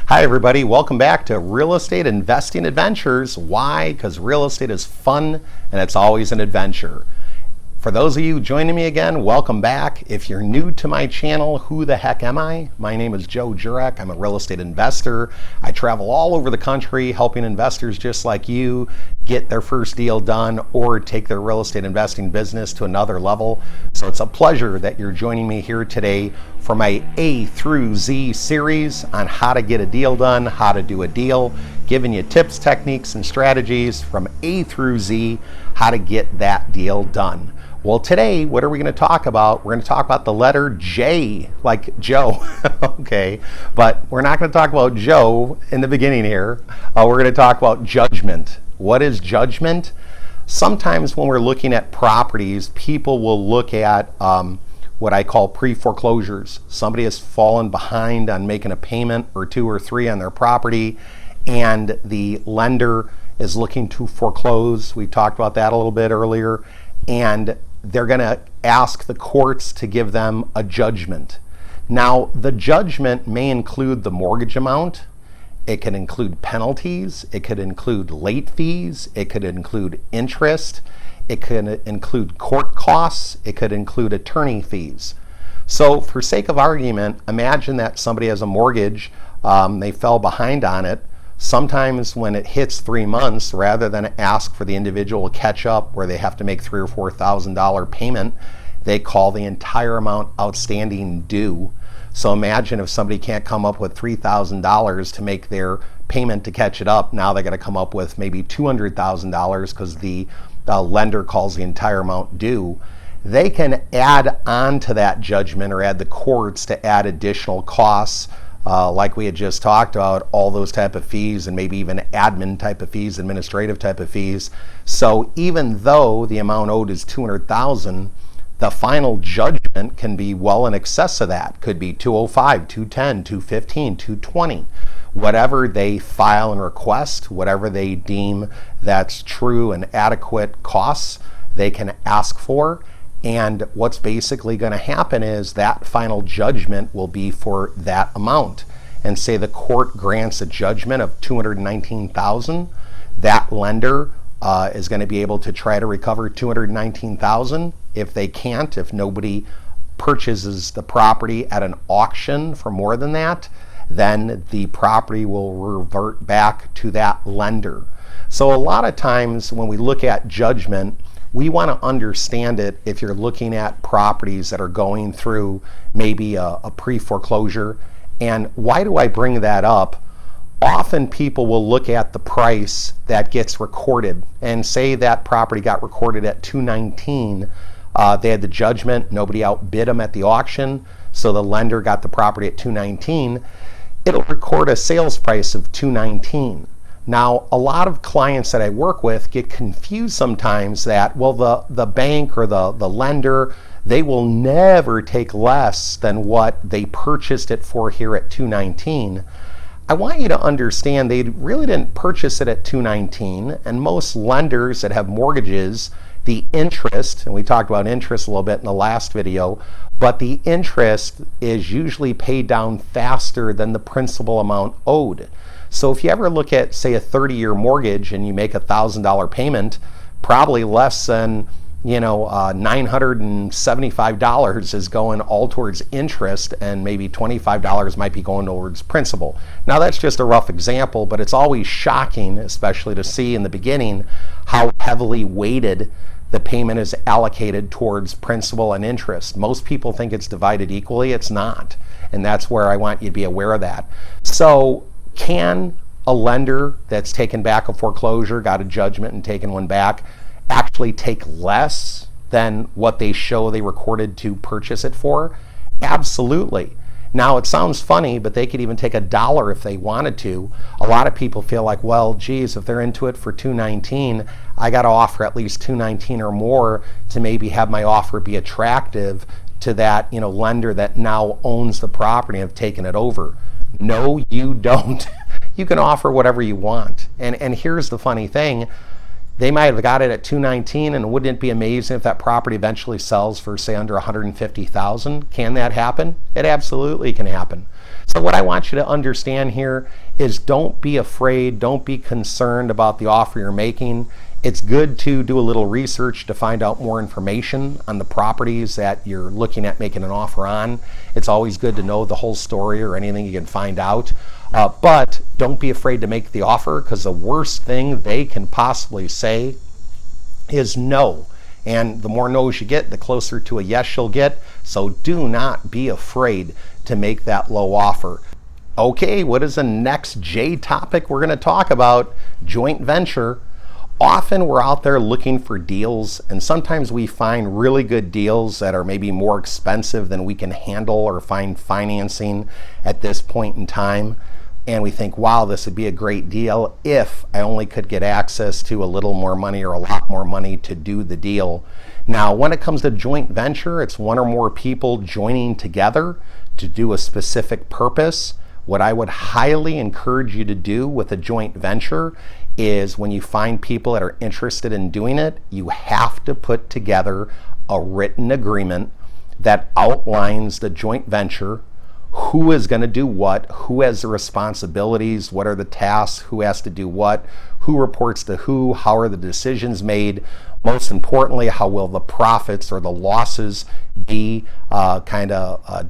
Hi everybody, welcome back to Real Estate Investing Adventures. Why? Because real estate is fun and it's always an adventure. For those of you joining me again, welcome back. If you're new to my channel, who the heck am I? My name is Jurek. I'm a real estate investor. I travel all over the country helping investors just like you get their first deal done or take their real estate investing business to another level. So it's a pleasure that you're joining me here today for my A through Z series on how to get a deal done, how to do a deal, giving you tips, techniques, and strategies from A through Z, how to get that deal done. Well, today, what are we going to talk about? We're going to talk about the letter J, like Joe, okay? But we're not going to talk about Joe in the beginning here. We're going to talk about judgment. What is judgment? Sometimes when we're looking at properties, people will look at what I call pre-foreclosures. Somebody has fallen behind on making a payment or two or three on their property, and the lender is looking to foreclose. We talked about that a little bit earlier. And they're going to ask the courts to give them a judgment. Now, the judgment may include the mortgage amount. It can include penalties. It could include late fees. It could include interest. It could include court costs. It could include attorney fees. So for sake of argument, imagine that somebody has a mortgage. They fell behind on it. Sometimes when it hits 3 months, rather than ask for the individual to catch up where they have to make $3,000 or $4,000 payment, they call the entire amount outstanding due. So imagine if somebody can't come up with $3,000 to make their payment to catch it up, now they're going to come up with maybe $200,000 because the lender calls the entire amount due. They can add on to that judgment or add the courts to add additional costs. Like we had just talked about, all those type of fees and maybe even admin type of fees, administrative type of fees. So even though the amount owed is $200,000, the final judgment can be well in excess of that. Could be $205, $210, $215, $220. Whatever they file and request, whatever they deem that's true and adequate costs, they can ask for. And what's basically going to happen is that final judgment will be for that amount. And say the court grants a judgment of $219,000, that lender is going to be able to try to recover $219,000. If they can't, if nobody purchases the property at an auction for more than that, then the property will revert back to that lender. So a lot of times when we look at judgment, we want to understand it if you're looking at properties that are going through maybe a pre-foreclosure. And why do I bring that up? Often people will look at the price that gets recorded and say that property got recorded at $219. They had the judgment, nobody outbid them at the auction, so the lender got the property at $219. It'll record a sales price of $219. Now, a lot of clients that I work with get confused sometimes that, well, the bank or the lender, they will never take less than what they purchased it for here at $219. I want you to understand they really didn't purchase it at $219, and most lenders that have mortgages, the interest, and we talked about interest a little bit in the last video, but the interest is usually paid down faster than the principal amount owed. So if you ever look at, say, a 30-year mortgage and you make a $1,000 payment, probably less than $975 is going all towards interest, and maybe $25 might be going towards principal. Now that's just a rough example, but it's always shocking, especially to see in the beginning, how heavily weighted the payment is allocated towards principal and interest. Most people think it's divided equally. It's not. And that's where I want you to be aware of that. So can a lender that's taken back a foreclosure, got a judgment and taken one back, actually take less than what they show they recorded to purchase it for? Absolutely. Now it sounds funny, but they could even take $1 if they wanted to. A lot of people feel like, well, geez, if they're into it for $219, I got to offer at least $219 or more to maybe have my offer be attractive to that lender that now owns the property and have taken it over. No, you don't. You can offer whatever you want. And here's the funny thing. They might have got it at 219, and wouldn't it be amazing if that property eventually sells for, say, under 150,000? Can that happen? It absolutely can happen. So what I want you to understand here is don't be afraid, don't be concerned about the offer you're making. It's good to do a little research to find out more information on the properties that you're looking at making an offer on. It's always good to know the whole story or anything you can find out. But don't be afraid to make the offer, because the worst thing they can possibly say is no. And the more no's you get, the closer to a yes you'll get. So do not be afraid to make that low offer. Okay, what is the next J topic we're going to talk about? Joint venture. Often we're out there looking for deals, and sometimes we find really good deals that are maybe more expensive than we can handle or find financing at this point in time. And we think, wow, this would be a great deal if I only could get access to a little more money or a lot more money to do the deal. Now, when it comes to joint venture, it's one or more people joining together to do a specific purpose. What I would highly encourage you to do with a joint venture is, when you find people that are interested in doing it, you have to put together a written agreement that outlines the joint venture, who is going to do what, who has the responsibilities, what are the tasks, who has to do what, who reports to who, how are the decisions made. Most importantly, how will the profits or the losses be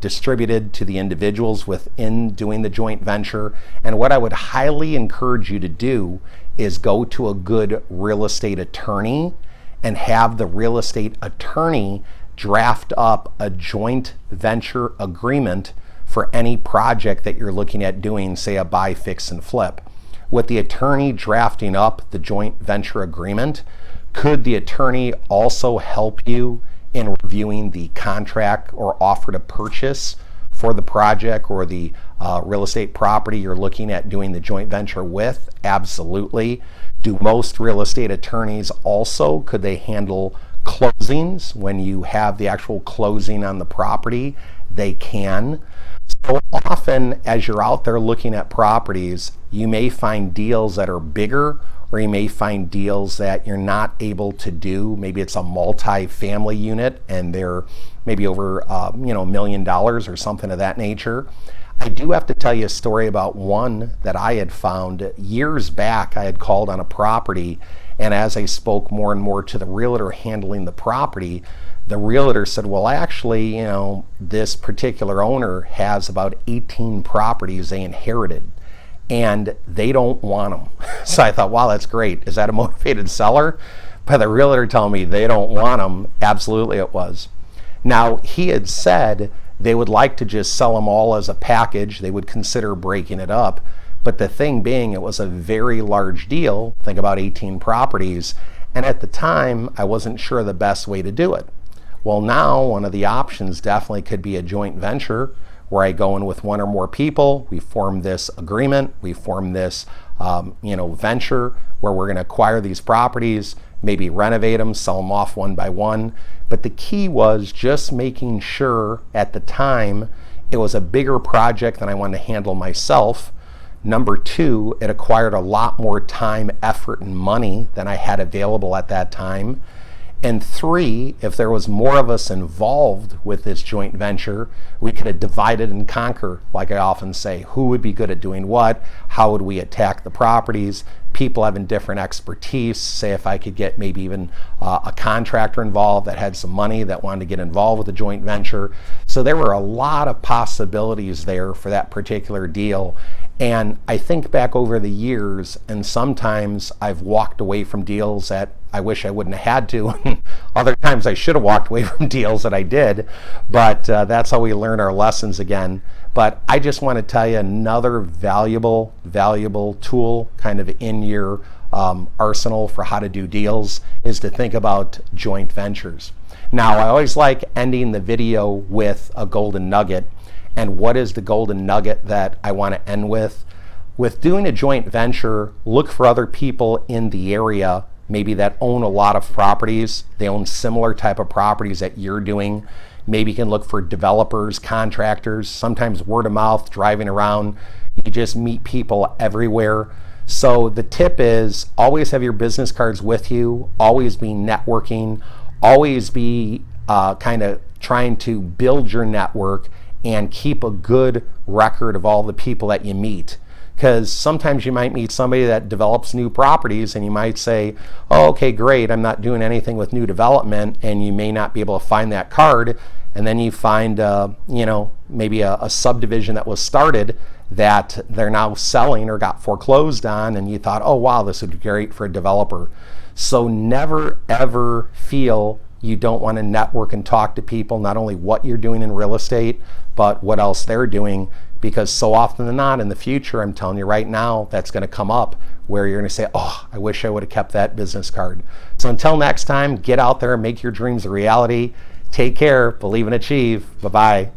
distributed to the individuals within doing the joint venture. And what I would highly encourage you to do is go to a good real estate attorney and have the real estate attorney draft up a joint venture agreement for any project that you're looking at doing, say a buy, fix, and flip. With the attorney drafting up the joint venture agreement, could the attorney also help you in reviewing the contract or offer to purchase for the project or the real estate property you're looking at doing the joint venture with? Absolutely. Do most real estate attorneys also, could they handle closings when you have the actual closing on the property? They can. So often, as you're out there looking at properties, you may find deals that are bigger, or you may find deals that you're not able to do. Maybe it's a multi-family unit and they're maybe over $1 million or something of that nature. I do have to tell you a story about one that I had found years back. I had called on a property, and as I spoke more and more to the realtor handling the property, the realtor said, well, actually, this particular owner has about 18 properties they inherited, and they don't want them. So I thought, wow, that's great. Is that a motivated seller? But the realtor told me they don't want them. Absolutely it was. Now, he had said they would like to just sell them all as a package. They would consider breaking it up. But the thing being, it was a very large deal. Think about 18 properties. And at the time, I wasn't sure the best way to do it. Well, now one of the options definitely could be a joint venture, where I go in with one or more people. We form this agreement. We form this venture where we're going to acquire these properties, maybe renovate them, sell them off one by one. But the key was just making sure at the time it was a bigger project than I wanted to handle myself. Number two, it acquired a lot more time, effort, and money than I had available at that time. And three, if there was more of us involved with this joint venture, we could have divided and conquer, like I often say. Who would be good at doing what? How would we attack the properties? People having different expertise. Say if I could get maybe even a contractor involved that had some money that wanted to get involved with the joint venture. So there were a lot of possibilities there for that particular deal. And I think back over the years, and sometimes I've walked away from deals that I wish I wouldn't have had to. Other times I should have walked away from deals that I did. But that's how we learn our lessons again. But I just want to tell you another valuable tool kind of in your arsenal for how to do deals is to think about joint ventures. Now, I always like ending the video with a golden nugget. And what is the golden nugget that I want to end with? With doing a joint venture, look for other people in the area, maybe that own a lot of properties. They own similar type of properties that you're doing. Maybe you can look for developers, contractors, sometimes word of mouth, driving around. You just meet people everywhere. So the tip is always have your business cards with you, always be networking, always be kind of trying to build your network and keep a good record of all the people that you meet. Because sometimes you might meet somebody that develops new properties and you might say, oh, okay, great, I'm not doing anything with new development, and you may not be able to find that card. And then you find, maybe a subdivision that was started that they're now selling or got foreclosed on, and you thought, oh, wow, this would be great for a developer. So never, ever feel you don't want to network and talk to people, not only what you're doing in real estate, but what else they're doing. Because so often than not in the future, I'm telling you right now, that's going to come up where you're going to say, oh, I wish I would have kept that business card. So until next time, get out there and make your dreams a reality. Take care, believe and achieve. Bye-bye.